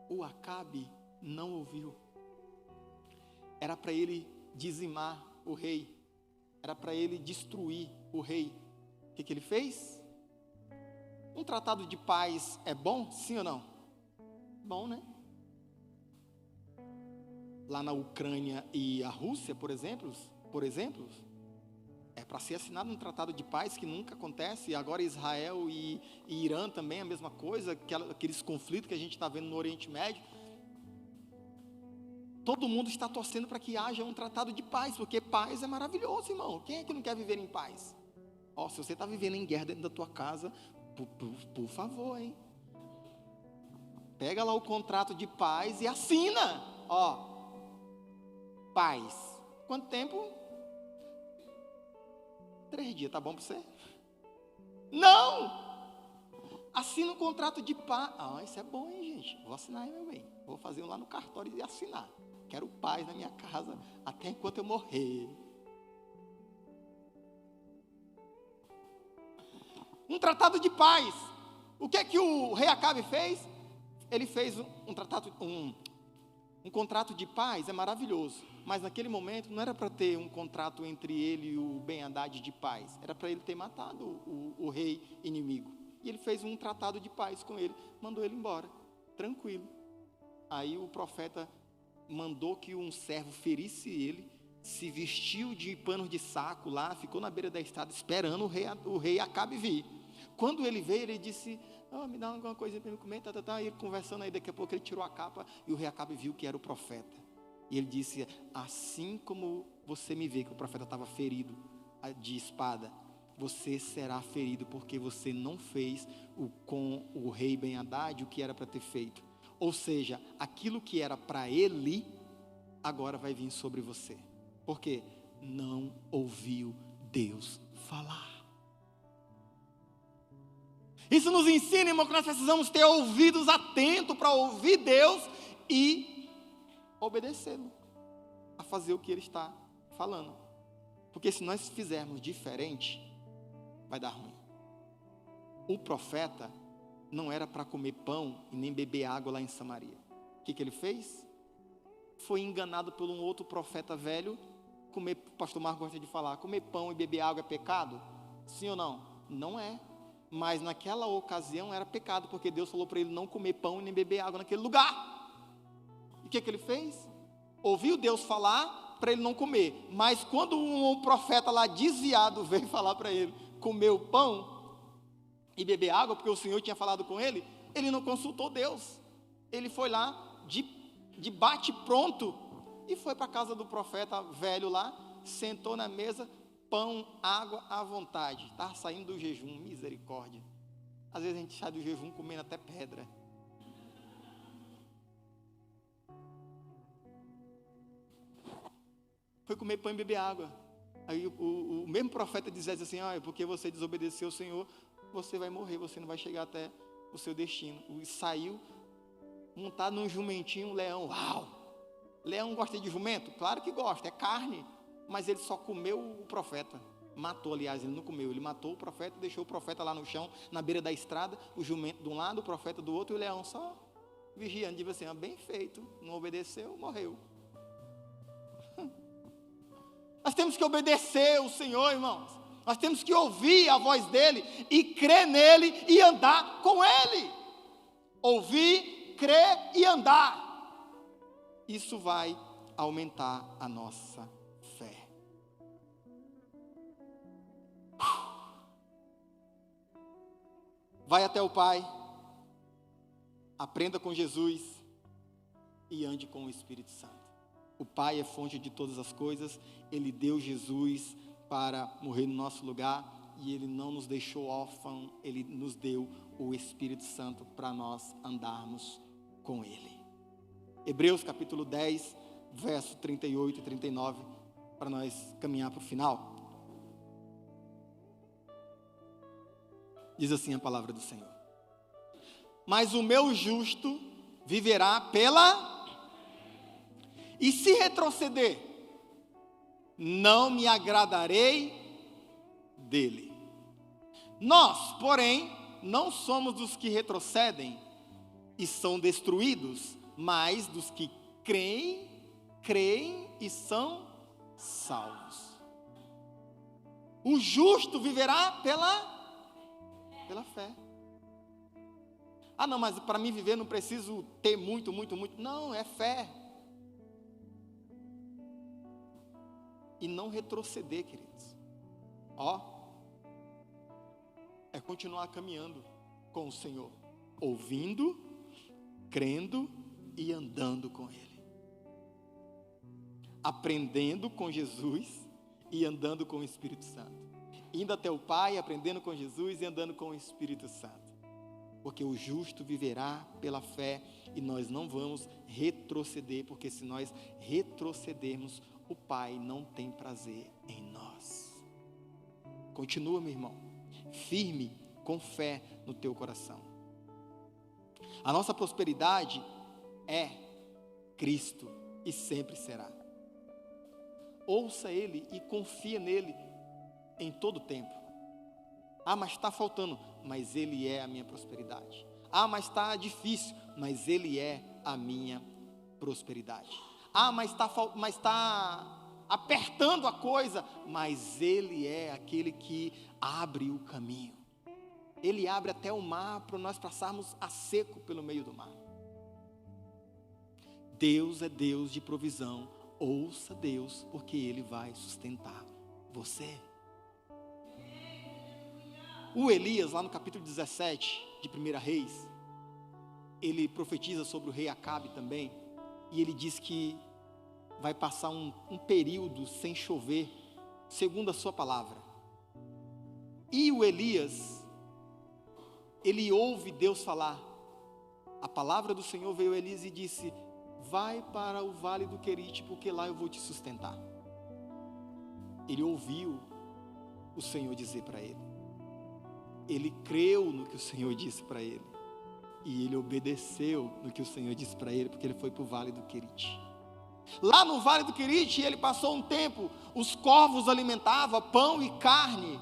A: O Acabe não ouviu. Era para ele dizimar o rei. Era para ele destruir o rei. O que ele fez? Um tratado de paz é bom? Sim ou não? Bom, né? Lá na Ucrânia e a Rússia, por exemplo, é para ser assinado um tratado de paz que nunca acontece. Agora Israel e Irã também é a mesma coisa, aqueles conflitos que a gente está vendo no Oriente Médio. Todo mundo está torcendo para que haja um tratado de paz, porque paz é maravilhoso, irmão. Quem é que não quer viver em paz? Se você está vivendo em guerra dentro da tua casa, por favor, hein? Pega lá o contrato de paz e assina. Paz. Quanto tempo? 3 dias, tá bom para você? Não! Assina um contrato de paz. Isso é bom, hein, gente? Vou assinar aí, meu bem. Vou fazer lá no cartório e assinar. Quero paz na minha casa até enquanto eu morrer. Um tratado de paz. O que é que o rei Acabe fez? Ele fez um contrato de paz, é maravilhoso. Mas naquele momento não era para ter um contrato entre ele e o Ben-Hadad de paz. Era para ele ter matado o rei inimigo. E ele fez um tratado de paz com ele. Mandou ele embora, tranquilo. Aí o profeta mandou que um servo ferisse ele, se vestiu de panos de saco lá, ficou na beira da estrada esperando o rei Acabe vir. Quando ele veio, ele disse, me dá alguma coisa para me comer, E ele conversando aí, daqui a pouco ele tirou a capa e o rei Acabe viu que era o profeta. E ele disse, assim como você me vê que o profeta estava ferido de espada, você será ferido porque você não fez com o rei Ben-Hadad o que era para ter feito. Ou seja, aquilo que era para ele, agora vai vir sobre você. Porque não ouviu Deus falar. Isso nos ensina, irmão, que nós precisamos ter ouvidos atentos para ouvir Deus e obedecê-lo, a fazer o que Ele está falando. Porque se nós fizermos diferente, vai dar ruim. O profeta não era para comer pão e nem beber água lá em Samaria. O que ele fez? Foi enganado por um outro profeta velho. O pastor Marcos gosta de falar, comer pão e beber água é pecado? Sim ou não? Não é. Mas naquela ocasião era pecado, porque Deus falou para ele não comer pão e nem beber água naquele lugar. E o que ele fez? Ouviu Deus falar para ele não comer. Mas quando um profeta lá desviado veio falar para ele comer o pão e beber água, porque o Senhor tinha falado com ele, ele não consultou Deus. Ele foi lá de bate pronto e foi para a casa do profeta velho lá, sentou na mesa, pão, água à vontade. Estava saindo do jejum, misericórdia. Às vezes a gente sai do jejum comendo até pedra. Foi comer pão e beber água. Aí o mesmo profeta dizia assim, porque você desobedeceu ao Senhor, você vai morrer, você não vai chegar até o seu destino. E saiu montado num jumentinho, um leão. Uau! Leão gosta de jumento? Claro que gosta, é carne. Mas ele só comeu o profeta. Matou, aliás, ele não comeu. Ele matou o profeta e deixou o profeta lá no chão, na beira da estrada, o jumento de um lado, o profeta do outro, e o leão só vigiando. Diz assim, bem feito, não obedeceu, morreu. Nós temos que obedecer o Senhor, irmãos. Nós temos que ouvir a voz dEle e crer nele e andar com Ele. Ouvir, crer e andar. Isso vai aumentar a nossa fé. Vai até o pai, Aprenda com Jesus e ande com o Espírito Santo. O Pai é fonte de todas as coisas. Ele deu Jesus para morrer no nosso lugar e Ele não nos deixou órfãos. Ele nos deu o Espírito Santo para nós andarmos com Ele. Hebreus capítulo 10, verso 38 e 39, para nós caminhar para o final. Diz assim a palavra do Senhor: mas o meu justo viverá pela... E se retroceder, não me agradarei dele. Nós, porém, não somos dos que retrocedem e são destruídos, mas dos que creem e são salvos. O justo viverá pela fé. Ah, não, mas para mim viver não preciso ter muito. Não, é fé. E não retroceder, queridos. É continuar caminhando com o Senhor, ouvindo, crendo e andando com Ele. Aprendendo com Jesus e andando com o Espírito Santo. Indo até o Pai, aprendendo com Jesus e andando com o Espírito Santo. Porque o justo viverá pela fé e nós não vamos retroceder, porque se nós retrocedermos, o Pai não tem prazer em nós. Continua, meu irmão, firme, com fé no teu coração. A nossa prosperidade é Cristo e sempre será. Ouça Ele e confia nele em todo tempo. Ah, mas está faltando, mas Ele é a minha prosperidade. Ah, mas está difícil, mas Ele é a minha prosperidade. Ah, mas está apertando a coisa, mas Ele é aquele que abre o caminho. Ele abre até o mar para nós passarmos a seco pelo meio do mar. Deus é Deus de provisão. Ouça Deus, porque Ele vai sustentar você. O Elias, lá no capítulo 17 de 1 Reis, ele profetiza sobre o rei Acabe também, e ele diz que vai passar um período sem chover, segundo a sua palavra. E o Elias, ele ouve Deus falar. A palavra do Senhor veio a Elias e disse: vai para o vale do Querite, porque lá eu vou te sustentar. Ele ouviu o Senhor dizer para ele. Ele creu no que o Senhor disse para ele. E ele obedeceu no que o Senhor disse para ele, porque ele foi para o vale do Querite. Lá no vale do Querite, ele passou um tempo, os corvos alimentavam pão e carne.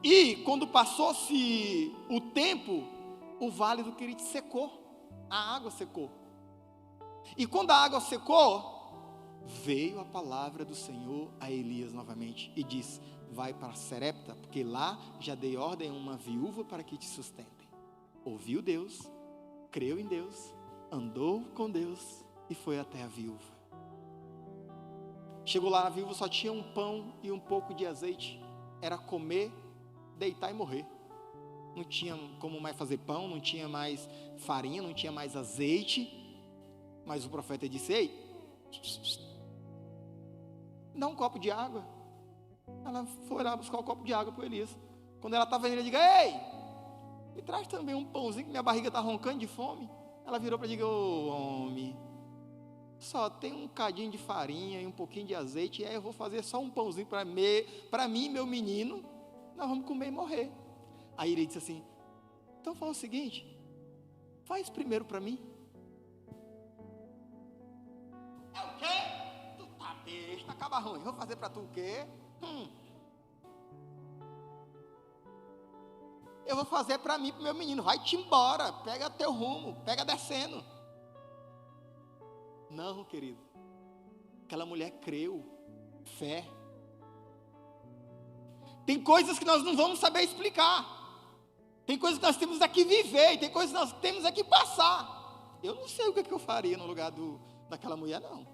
A: E quando passou-se o tempo, o vale do Querite secou, a água secou. E quando a água secou, veio a palavra do Senhor a Elias novamente e disse: vai para Serepta, porque lá já dei ordem a uma viúva para que te sustentem. Ouviu Deus, creu em Deus, andou com Deus e foi até a viúva. Chegou lá, a viúva só tinha um pão e um pouco de azeite. Era comer, deitar e morrer. Não tinha como mais fazer pão, não tinha mais farinha, não tinha mais azeite. Mas o profeta disse: ei, dá um copo de água. Ela foi lá buscar um copo de água para o Elias. Quando ela estava indo, ele disse: ei, me traz também um pãozinho, que minha barriga está roncando de fome. Ela virou para ele e disse: ô homem, só tem um cadinho de farinha e um pouquinho de azeite, e aí eu vou fazer só um pãozinho para mim e meu menino, nós vamos comer e morrer. Aí ele disse assim: então fala o seguinte, faz primeiro para mim. É o quê? Tu tá besta, acaba ruim, vou fazer para tu o quê? Eu vou fazer para mim, para o meu menino. Vai-te embora, pega teu rumo, pega descendo. Não, querido, aquela mulher creu, fé. Tem coisas que nós não vamos saber explicar. Tem coisas que nós temos aqui viver, tem coisas que nós temos aqui passar. Eu não sei o que eu faria no lugar daquela mulher, não.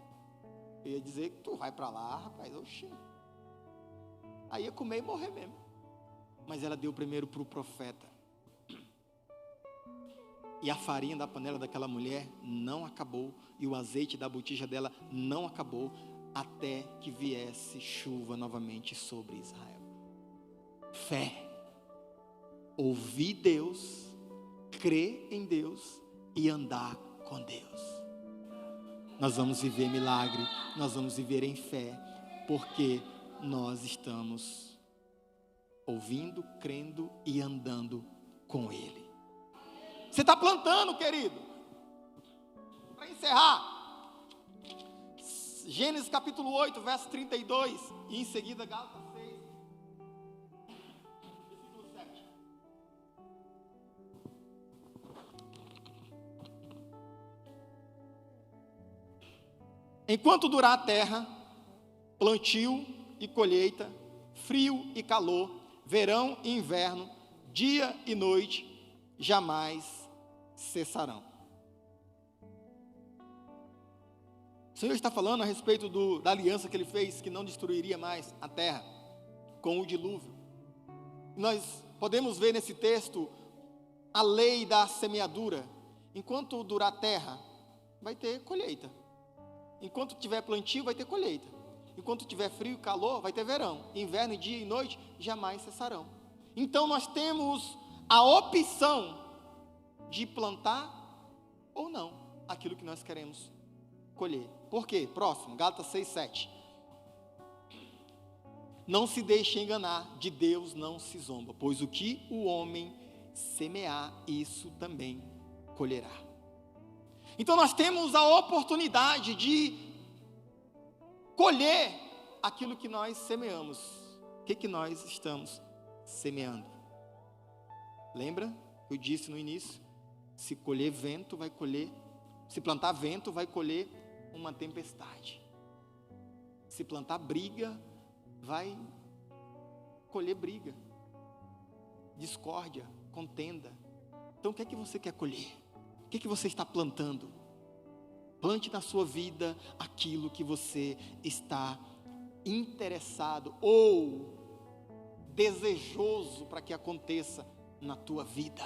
A: Eu ia dizer que tu vai para lá, rapaz, oxi. Aí ia comer e morrer mesmo. Mas ela deu primeiro para o profeta. E a farinha da panela daquela mulher não acabou, e o azeite da botija dela não acabou, até que viesse chuva novamente sobre Israel. Fé. Ouvir Deus, crer em Deus e andar com Deus. Nós vamos viver milagre, nós vamos viver em fé, porque nós estamos ouvindo, crendo e andando com Ele. Você está plantando, querido? Para encerrar, Gênesis capítulo 8, verso 32, e em seguida Gálatas 6, versículo 7. Enquanto durar a terra, plantio e colheita, frio e calor, verão e inverno, dia e noite, jamais cessarão. O Senhor está falando a respeito da aliança que Ele fez, que não destruiria mais a terra com o dilúvio. Nós podemos ver nesse texto a lei da semeadura. Enquanto durar a terra, vai ter colheita. Enquanto tiver plantio, vai ter colheita. Enquanto tiver frio e calor, vai ter verão. Inverno, dia e noite, jamais cessarão. Então nós temos a opção de plantar ou não aquilo que nós queremos colher. Por quê? Próximo, Gálatas 6, 7. Não se deixe enganar, de Deus não se zomba, pois o que o homem semear, isso também colherá. Então nós temos a oportunidade de colher aquilo que nós semeamos. O que nós estamos semeando? Lembra? Eu disse no início, se colher vento, vai colher, se plantar vento, vai colher uma tempestade. Se plantar briga, vai colher briga, discórdia, contenda. Então o que é que você quer colher? O que é que você está plantando? Plante na sua vida aquilo que você está interessado ou desejoso para que aconteça na tua vida.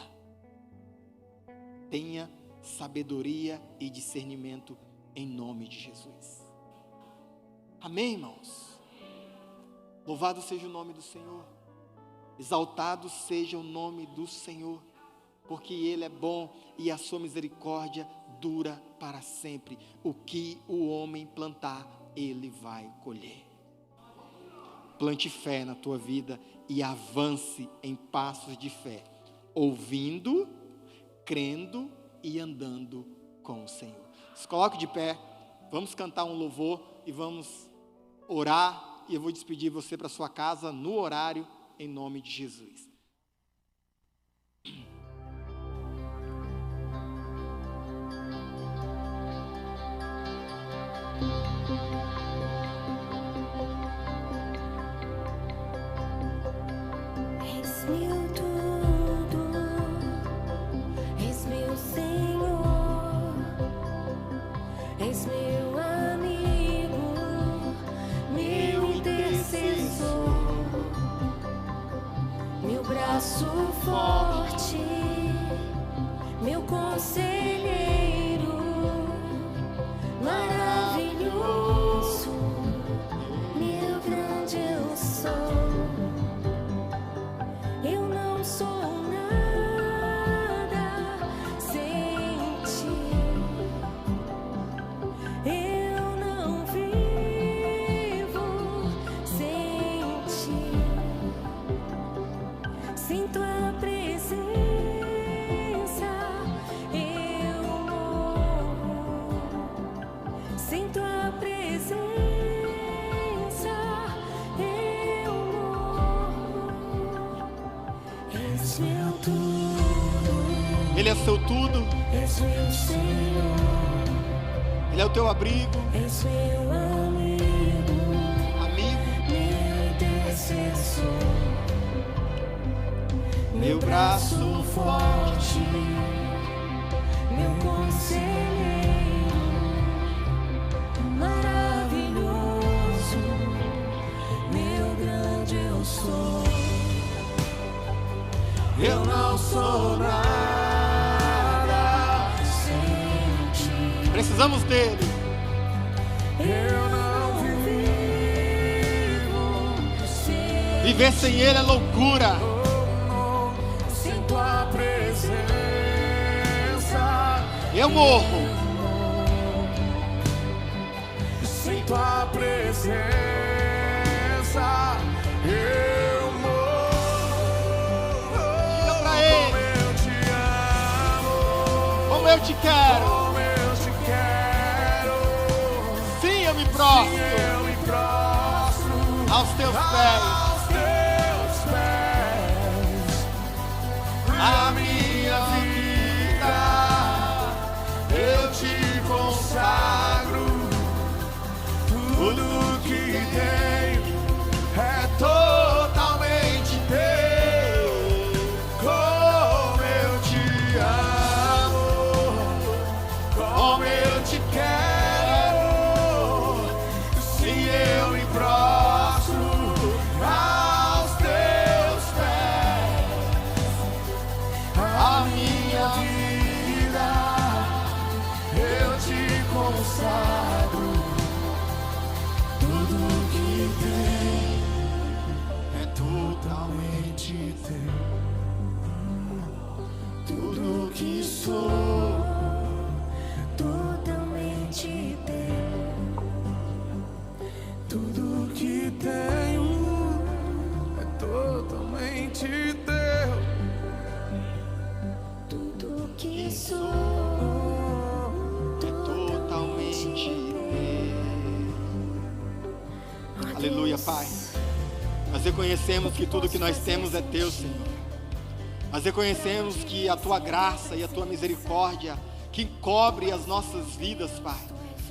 A: Tenha sabedoria e discernimento em nome de Jesus. Amém, irmãos? Louvado seja o nome do Senhor. Exaltado seja o nome do Senhor, porque Ele é bom e a sua misericórdia dura para sempre. O que o homem plantar, ele vai colher. Plante fé na tua vida e avance em passos de fé, ouvindo, crendo e andando com o Senhor. Se coloque de pé, vamos cantar um louvor e vamos orar, e eu vou despedir você para sua casa no horário, em nome de Jesus.
B: Braço forte, meu conselheiro, maravilhoso, meu grande eu sou. Eu não sou nada sem ti, eu não vivo sem ti. Sinto a presença, eu morro. Sinto a presença, eu morro. És meu tudo.
A: Ele é seu tudo.
B: És meu Senhor.
A: Ele é o teu abrigo.
B: És meu amigo. Meu intercessor. Meu braço forte, meu conselheiro, maravilhoso, meu grande eu sou. Eu não sou nada
A: precisamos dele.
B: Eu não vivo sem
A: Viver sem ele é loucura.
B: sem tua presença.
A: Eu morro.
B: Sem tua presença, eu morro.
A: Diga pra ele.
B: Como eu te amo,
A: Como eu te quero.
B: como eu te quero.
A: Sim, eu me prostro
B: Eu me prostro
A: aos teus pés.
B: aos teus pés.
A: A minha vida
B: Eu te consagro. Tudo que tenho é totalmente teu. Como eu te amo, como eu te quero. Sim, eu me prostro aos teus pés. A minha vida eu te consagro. Tudo que tem é totalmente teu. Tudo que sou é totalmente teu. Tudo que tenho é totalmente teu. Tudo que sou
A: É totalmente teu. Aleluia, Pai. Nós reconhecemos que tudo que nós temos é teu, Senhor. Nós reconhecemos que a tua graça e a tua misericórdia que cobre as nossas vidas, Pai.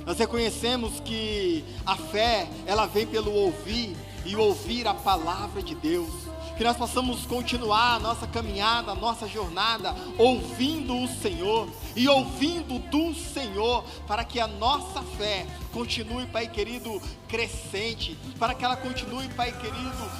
A: Nós reconhecemos que a fé, ela vem pelo ouvir e ouvir a palavra de Deus. Que nós possamos continuar a nossa caminhada, a nossa jornada, ouvindo o Senhor e ouvindo do Senhor, para que a nossa fé continue, Pai querido, crescente, para que ela continue, Pai querido,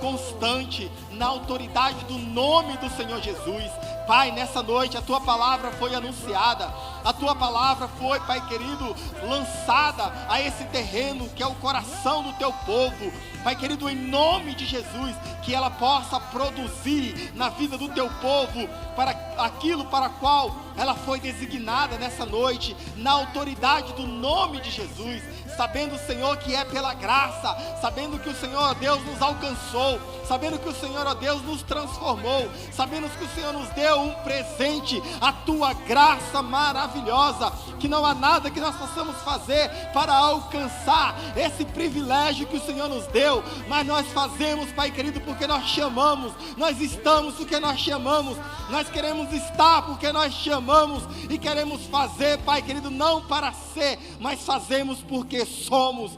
A: constante, na autoridade do nome do Senhor Jesus. Pai, nessa noite a Tua palavra foi anunciada, a Tua palavra foi, Pai querido, lançada a esse terreno que é o coração do Teu povo. Pai querido, em nome de Jesus, que ela possa produzir na vida do Teu povo, para aquilo para qual ela foi designada nessa noite, na autoridade do nome de Jesus, sabendo, Senhor, que é pela graça, sabendo que o Senhor, ó Deus, nos alcançou, sabendo que o Senhor, ó Deus, nos transformou, sabendo que o Senhor nos deu um presente, a Tua graça maravilhosa, que não há nada que nós possamos fazer para alcançar esse privilégio que o Senhor nos deu, mas nós fazemos, Pai querido, porque nós chamamos, nós estamos porque nós chamamos, nós queremos estar porque nós chamamos e queremos fazer, Pai querido, não para ser, mas fazemos porque somos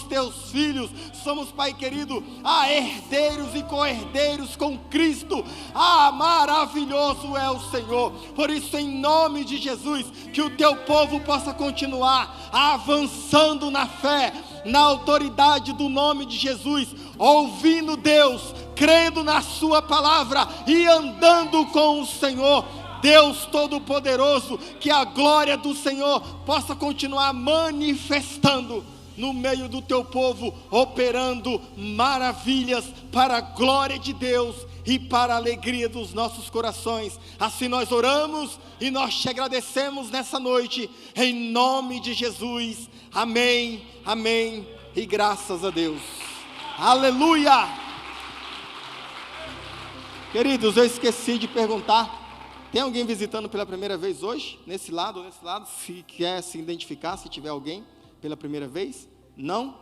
A: Teus filhos, somos, Pai querido, herdeiros e co-herdeiros com Cristo. Maravilhoso é o Senhor. Por isso, em nome de Jesus, que o Teu povo possa continuar avançando na fé, na autoridade do nome de Jesus, ouvindo Deus, crendo na Sua palavra e andando com o Senhor. Deus Todo-Poderoso, que a glória do Senhor possa continuar manifestando no meio do Teu povo, operando maravilhas para a glória de Deus e para a alegria dos nossos corações. Assim nós oramos e nós te agradecemos nessa noite, em nome de Jesus. Amém, amém e graças a Deus. Aleluia! Queridos, eu esqueci de perguntar, tem alguém visitando pela primeira vez hoje? Nesse lado ou nesse lado? Se quer se identificar, se tiver alguém pela primeira vez? Não?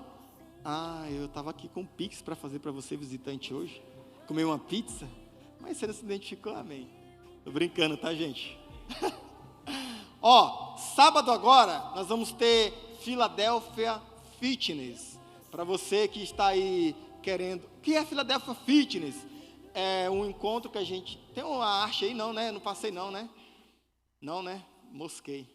A: Eu estava aqui com um Pix para fazer para você, visitante, hoje. Comer uma pizza, mas você não se identificou, amém. Tô brincando, tá, gente? Sábado agora, nós vamos ter Philadelphia Fitness. Para você que está aí querendo... O que é Philadelphia Fitness? É um encontro que a gente... Tem uma arte aí? Não, né? Não passei não, né? Não, né? Mosquei.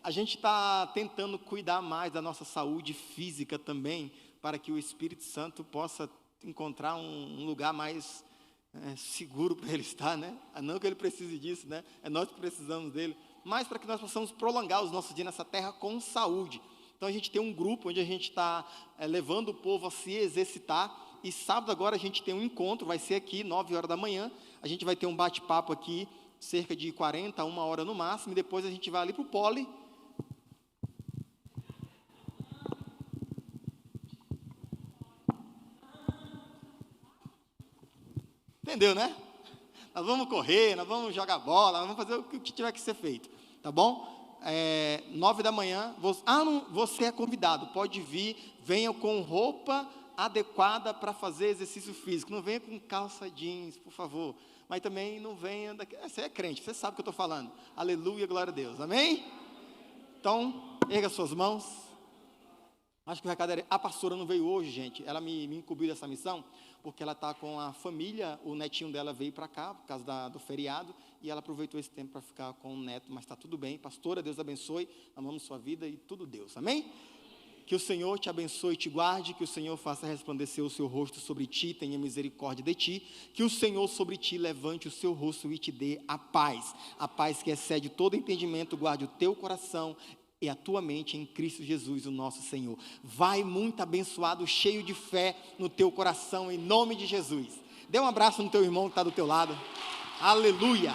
A: A gente está tentando cuidar mais da nossa saúde física também, para que o Espírito Santo possa encontrar um lugar mais seguro para ele estar, né? Não que ele precise disso, né? É nós que precisamos dele. mas para que nós possamos prolongar os nossos dias nessa terra com saúde. Então a gente tem um grupo onde a gente está levando o povo a se exercitar, e sábado agora a gente tem um encontro, vai ser aqui, 9 horas da manhã, a gente vai ter um bate-papo aqui, cerca de 40 a 1 hora no máximo, e depois a gente vai ali para o Poli. Entendeu, né? Nós vamos correr, nós vamos jogar bola, nós vamos fazer o que tiver que ser feito, tá bom? 9 da manhã, você é convidado, pode vir, venha com roupa adequada para fazer exercício físico, não venha com calça jeans, por favor, mas também não venha, você é crente, você sabe o que eu estou falando, aleluia, glória a Deus, amém? Então, erga suas mãos. Acho que o recado era, a pastora não veio hoje, gente, ela me incumbiu dessa missão, porque ela está com a família, o netinho dela veio para cá, por causa do feriado, e ela aproveitou esse tempo para ficar com o neto, mas está tudo bem, pastora, Deus abençoe, amamos sua vida e tudo Deus, amém? Que o Senhor te abençoe e te guarde, que o Senhor faça resplandecer o seu rosto sobre ti, tenha misericórdia de ti, que o Senhor sobre ti levante o seu rosto e te dê a paz que excede todo entendimento, guarde o teu coração e a tua mente em Cristo Jesus, o nosso Senhor. Vai muito abençoado, cheio de fé no teu coração, em nome de Jesus. Dê um abraço no teu irmão que está do teu lado. Aleluia!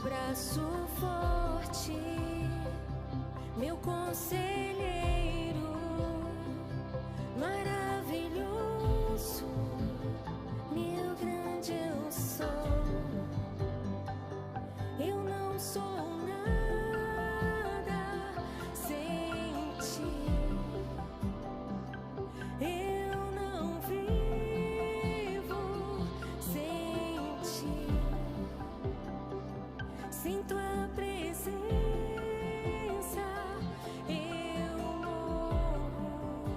B: Braço forte, meu conselheiro, maravilhoso, meu grande eu sou. Eu não sou nada sem ti. Eu não vivo sem ti. Sinto a presença